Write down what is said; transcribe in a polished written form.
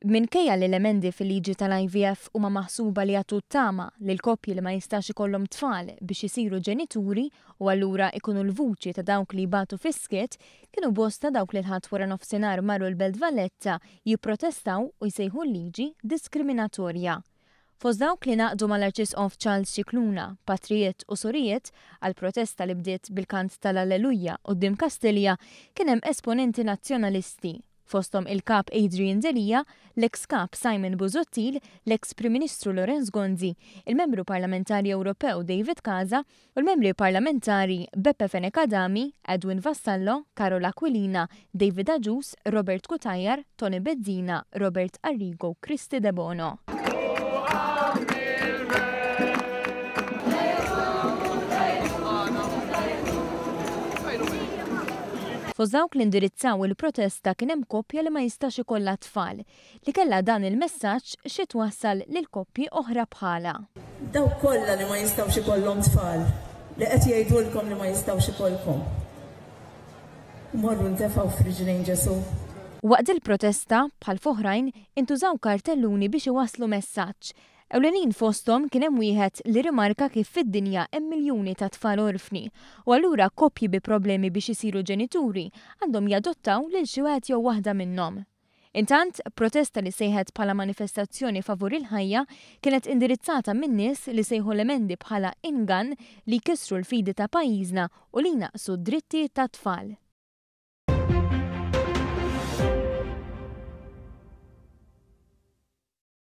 Minkejja li l-emendi fil-liġi tal-IVF huma maħsuba li jagħtu t-tama lil koppji li ma jistax ikollhom tfal biex isiru ġenituri u allura ikunu l-vuċi ta' dawk li jbatu fiskiet, kienu bosta dawk li l-ħadd wara nofsinhar marru l-Belt Valletta jipprotestaw u jsejħu l-liġi diskriminatorja. Fost dawk li naqdu mal-Arċisqof Charles Cicluna, patrijiet u sorijiet għal protesta li bdiet bil-kant tal-Alleluja quddiem Kastilja kien hemm esponenti nazzjonalisti. Fosthom il-kap Adrian Delija, l-eks kap Simon Busuttil, l-eks Prim Ministru Lorenz Gonzi, il-membru parlamentari Ewropew David Casa u l-membri parlamentari Beppe Fenekadami, Edwin Vassallo, Carola Aquilina, David Agius, Robert Kutajar, Tony Bezzina, Robert Arrigo, Kristi De Bono. Fost dawk li indirizzaw il-protesta kien hemm koppja li ma jistax ikollha tfal, li kellha dan il-messaġġ xi twassal lil koppji oħra bħala. Dawk kollha li ma jistgħux ikollhom tfal, li qed jgħidulkom li ma jistgħux ikollkom. Morru ntefgħu f'riġlejn Ġesu. Waqt il-protesta bħal f'oħrajn intużaw kartelluni biex iwasslu messaġġ. Ewlenin fosthom kien hemm wieħed li rimarka kif fid-dinja hemm miljuni ta' tfal orfni u allura koppji bi problemi biex isiru ġenituri għandhom jadottaw lil xi wieħed jew waħda minnhom. Intant, protesta li sejħet bħala manifestazzjoni favur il-ħajja kienet indirizzata minn nies li sejħu l-emendi bħala ingan li jkissru l-fidi ta' pajjiżna u li naqsu d-dritti ta' tfal.